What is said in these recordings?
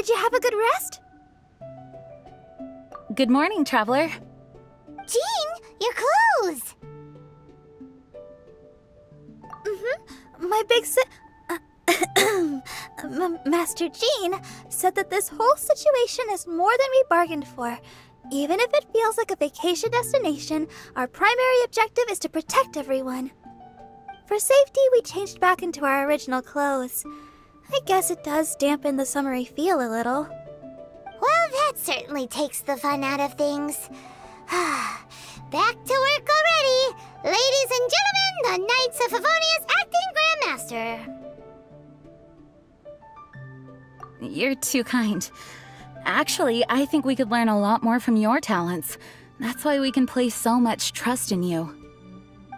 Did you have a good rest? Good morning, traveler. Jean, your clothes! My big Master Jean said that this whole situation is more than we bargained for. Even if it feels like a vacation destination, our primary objective is to protect everyone. For safety, we changed back into our original clothes. I guess it does dampen the summery feel a little. Well, that certainly takes the fun out of things. Back to work already! Ladies and gentlemen, the Knights of Favonia's acting Grandmaster! You're too kind. Actually, I think we could learn a lot more from your talents. That's why we can place so much trust in you.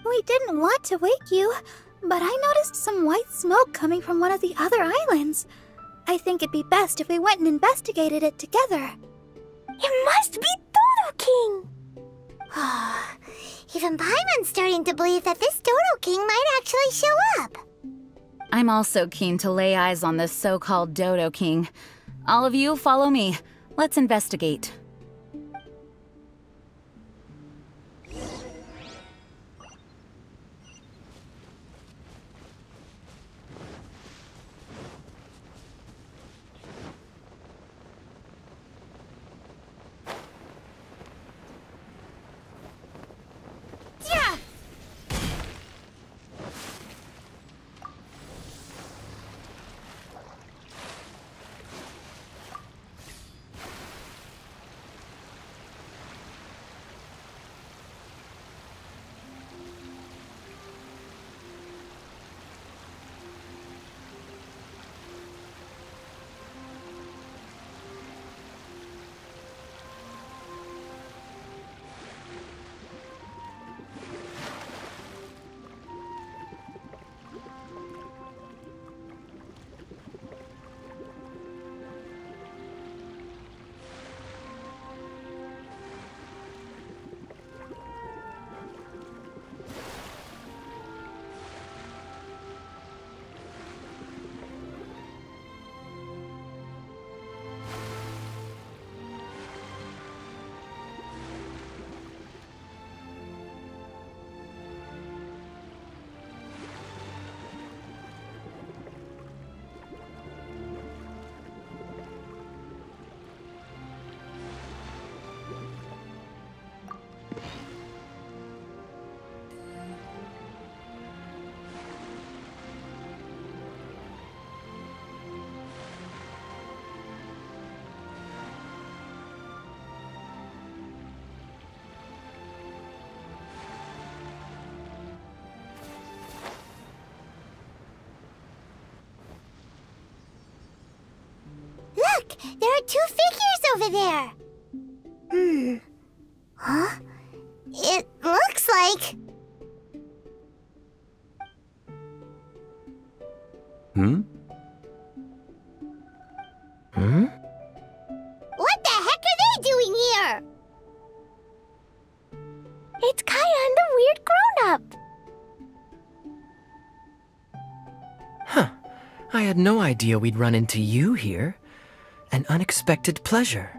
We didn't want to wake you, but I noticed some white smoke coming from one of the other islands. I think it'd be best if we went and investigated it together. It must be Dodo King! Even Paimon's starting to believe that this Dodo King might actually show up. I'm also keen to lay eyes on this so-called Dodo King. All of you, follow me. Let's investigate. Look! There are two figures over there! Huh? It looks like... What the heck are they doing here? It's Kaeya and the weird grown-up! Huh. I had no idea we'd run into you here. An unexpected pleasure.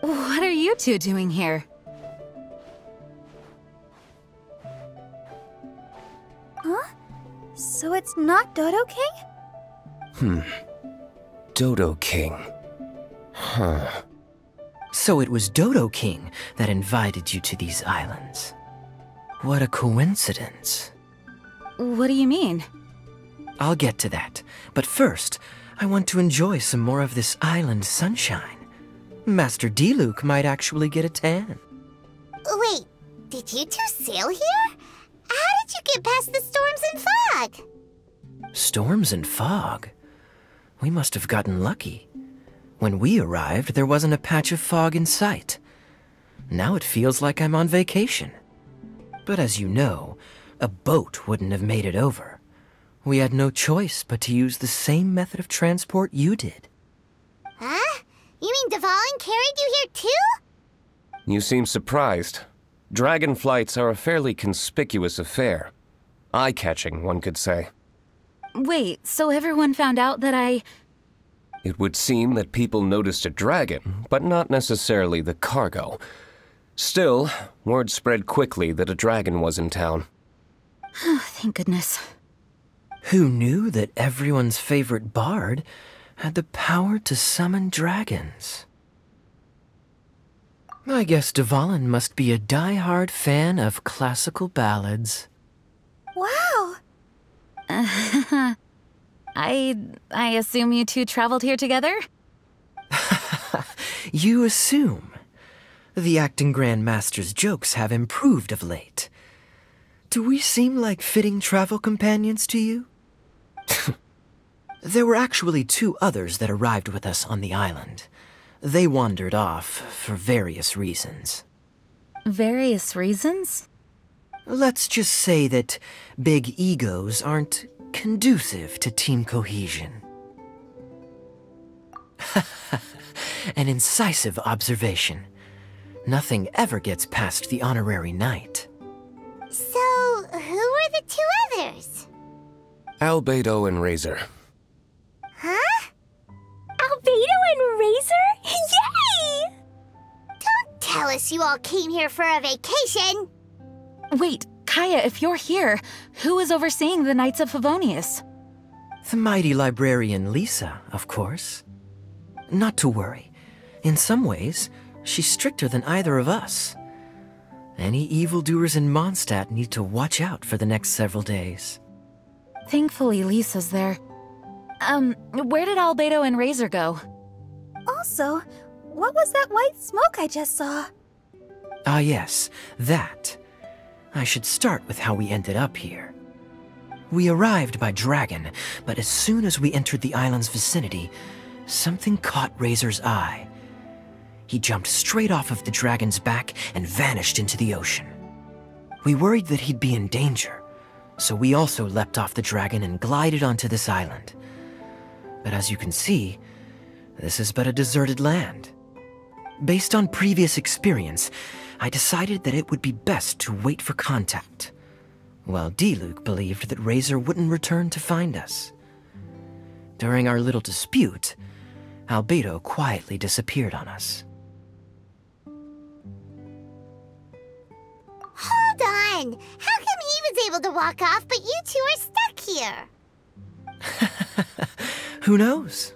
What are you two doing here? Huh? So it's not Dodo King? Dodo King. Huh. So it was Dodo King that invited you to these islands. What a coincidence. What do you mean? I'll get to that, but first, I want to enjoy some more of this island sunshine. Master Diluc might actually get a tan. Wait, did you two sail here? How did you get past the storms and fog? Storms and fog? We must have gotten lucky. When we arrived, there wasn't a patch of fog in sight. Now it feels like I'm on vacation. But as you know, a boat wouldn't have made it over. We had no choice but to use the same method of transport you did. Huh? You mean Dvalin carried you here too? You seem surprised. Dragon flights are a fairly conspicuous affair. Eye-catching, one could say. Wait, so everyone found out that I... It would seem that people noticed a dragon, but not necessarily the cargo. Still, word spread quickly that a dragon was in town. Thank goodness. Who knew that everyone's favorite bard had the power to summon dragons? I guess Dvalin must be a die-hard fan of classical ballads. Wow! I assume you two traveled here together? You assume. The acting Grandmaster's jokes have improved of late. Do we seem like fitting travel companions to you? There were actually 2 others that arrived with us on the island. They wandered off for various reasons. Various reasons? Let's just say that big egos aren't conducive to team cohesion. An incisive observation. Nothing ever gets past the honorary knight. So, who were the 2 others? Albedo and Razor. Huh? Albedo and Razor? Yay! Don't tell us you all came here for a vacation. Wait, Kaeya, if you're here, who is overseeing the Knights of Favonius? The mighty librarian Lisa, of course. Not to worry. In some ways, she's stricter than either of us. Any evildoers in Mondstadt need to watch out for the next several days. Thankfully, Lisa's there. Where did Albedo and Razor go? Also, what was that white smoke I just saw? Ah yes, that. I should start with how we ended up here. We arrived by dragon, but as soon as we entered the island's vicinity, something caught Razor's eye. He jumped straight off of the dragon's back and vanished into the ocean. We worried that he'd be in danger, so we also leapt off the dragon and glided onto this island. But as you can see, this is but a deserted land. Based on previous experience, I decided that it would be best to wait for contact, while Diluc believed that Razor wouldn't return to find us. During our little dispute, Albedo quietly disappeared on us. Hold on! How come he was able to walk off, but you 2 are stuck here? Who knows?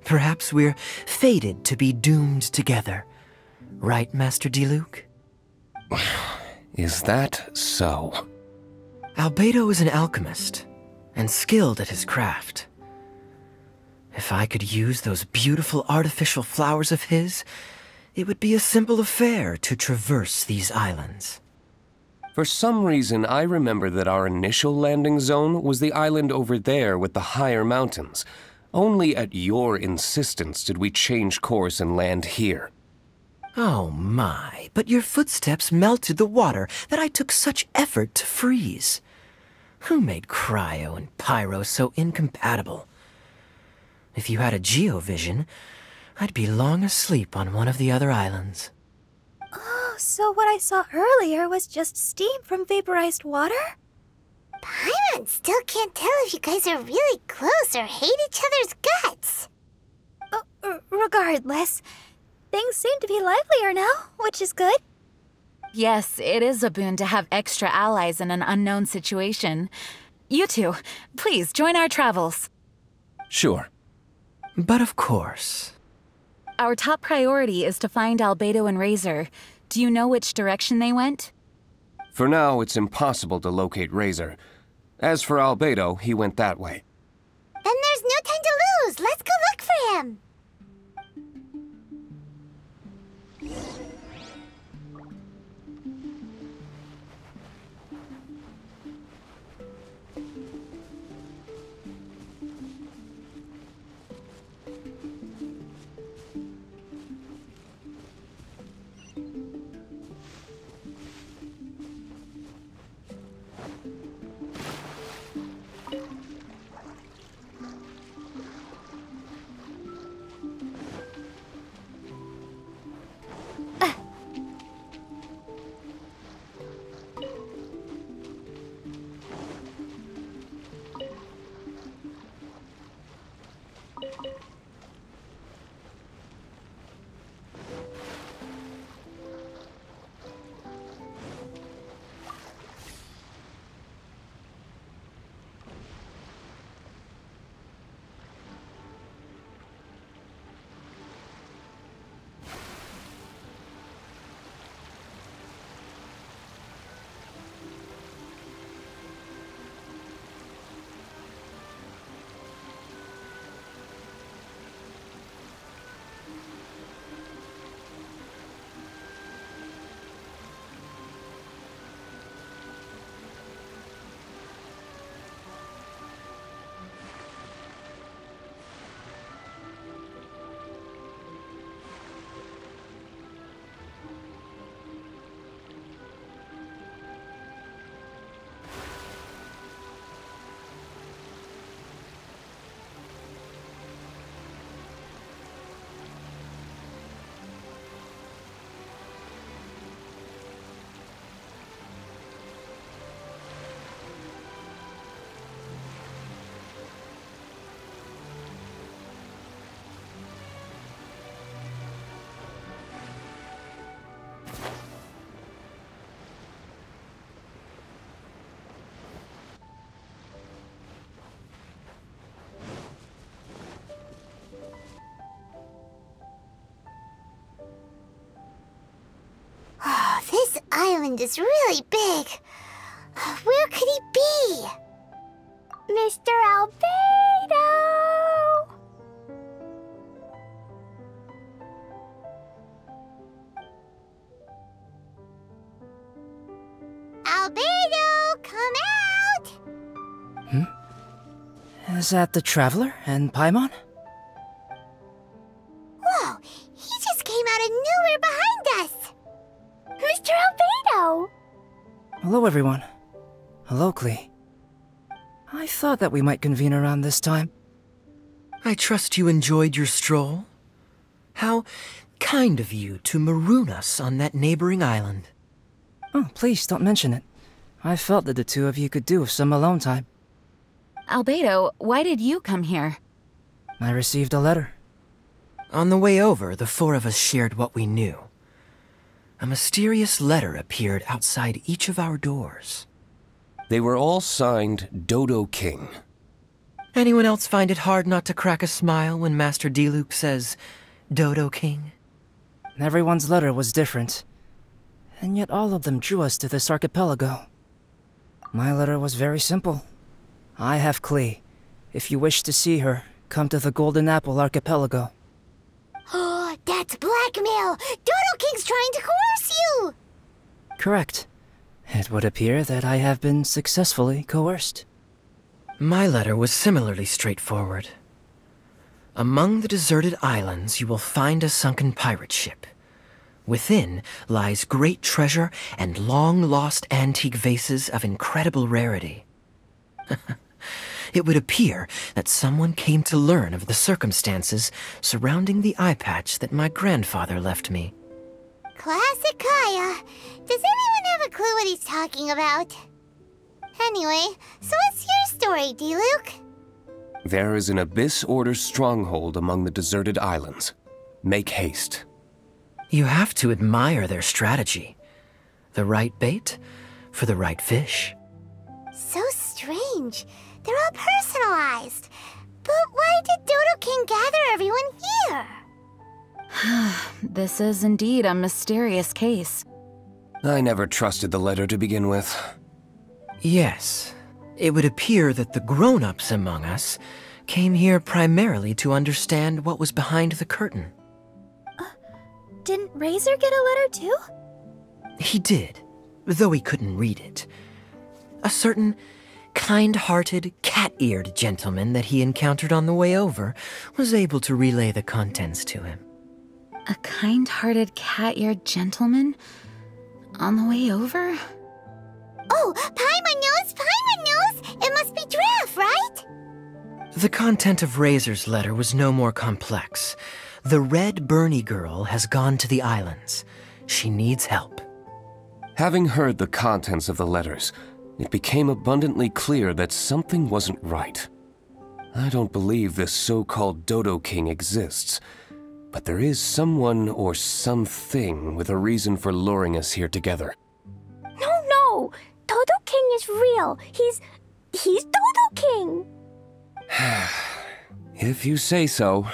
Perhaps we're fated to be doomed together. Right, Master Diluc? Is that so? Albedo is an alchemist, and skilled at his craft. If I could use those beautiful artificial flowers of his, it would be a simple affair to traverse these islands. For some reason, I remember that our initial landing zone was the island over there with the higher mountains. Only at your insistence did we change course and land here. Oh my, but your footsteps melted the water that I took such effort to freeze. Who made cryo and pyro so incompatible? If you had a geovision, I'd be long asleep on one of the other islands. Oh, so what I saw earlier was just steam from vaporized water? Paimon still can't tell if you guys are really close or hate each other's guts. Regardless, things seem to be livelier now, which is good. Yes, it is a boon to have extra allies in an unknown situation. You two, please join our travels. Sure. But of course. Our top priority is to find Albedo and Razor. Do you know which direction they went? For now, it's impossible to locate Razor. As for Albedo, he went that way. Then there's no time to lose. Let's go look for him. island is really big. Where could he be? Mr. Albedo! Albedo, come out! Is that the Traveler and Paimon? Whoa, he just came out of nowhere behind us! Mr. Albedo! Hello, everyone. Hello, Klee. I thought that we might convene around this time. I trust you enjoyed your stroll. How kind of you to maroon us on that neighboring island. Oh, please don't mention it. I felt that the two of you could do with some alone time. Albedo, why did you come here? I received a letter. On the way over, the four of us shared what we knew. A mysterious letter appeared outside each of our doors. They were all signed Dodo King. Anyone else find it hard not to crack a smile when Master Diluc says, Dodo King? Everyone's letter was different, and yet all of them drew us to this archipelago. My letter was very simple. I have Klee. If you wish to see her, come to the Golden Apple Archipelago. Oh, that's blackmail! Dodo King's trying to coerce you! Correct. It would appear that I have been successfully coerced. My letter was similarly straightforward. Among the deserted islands, you will find a sunken pirate ship. Within lies great treasure and long-lost antique vases of incredible rarity. It would appear that someone came to learn of the circumstances surrounding the eye patch that my grandfather left me. Classic Kaeya. Does anyone have a clue what he's talking about? Anyway, so what's your story, Diluc? There is an Abyss Order stronghold among the deserted islands. Make haste. You have to admire their strategy. The right bait for the right fish. So strange. They're all personalized. But why did Dodo King gather everyone here? This is indeed a mysterious case. I never trusted the letter to begin with. Yes, it would appear that the grown-ups among us came here primarily to understand what was behind the curtain. Didn't Razor get a letter too? He did, though he couldn't read it. A certain kind-hearted, cat-eared gentleman that he encountered on the way over was able to relay the contents to him. A kind-hearted, cat-eared gentleman? On the way over? Oh, Paimon knows! Paimon knows! It must be Draff, right? The content of Razor's letter was no more complex. The Red Bernie girl has gone to the islands. She needs help. Having heard the contents of the letters, it became abundantly clear that something wasn't right. I don't believe this so-called Dodo King exists, but there is someone or something with a reason for luring us here together. No! Dodo King is real. He's Dodo King! If you say so.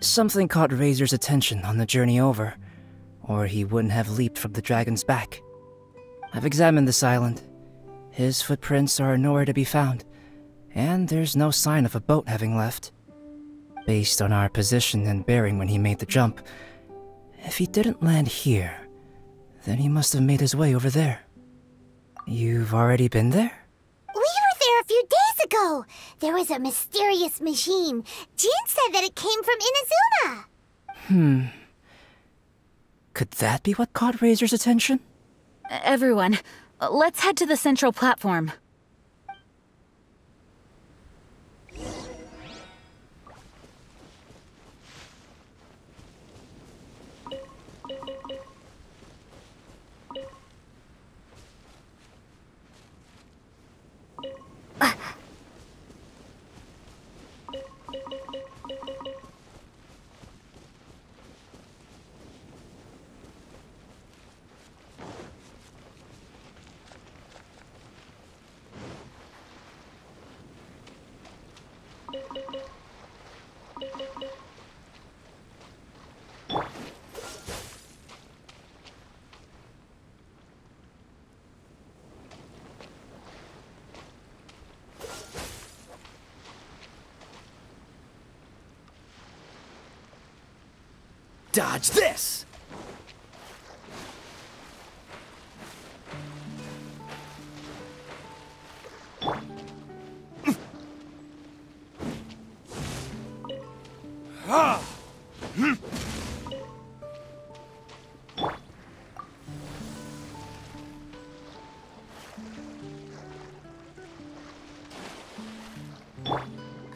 Something caught Razor's attention on the journey over, or he wouldn't have leaped from the dragon's back. I've examined this island. His footprints are nowhere to be found, and there's no sign of a boat having left. Based on our position and bearing when he made the jump, if he didn't land here, then he must have made his way over there. You've already been there? We were there a few days ago. There was a mysterious machine. Jin said that it came from Inazuma. Could that be what caught Razor's attention? Everyone, let's head to the central platform. Dodge this!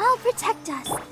I'll protect us.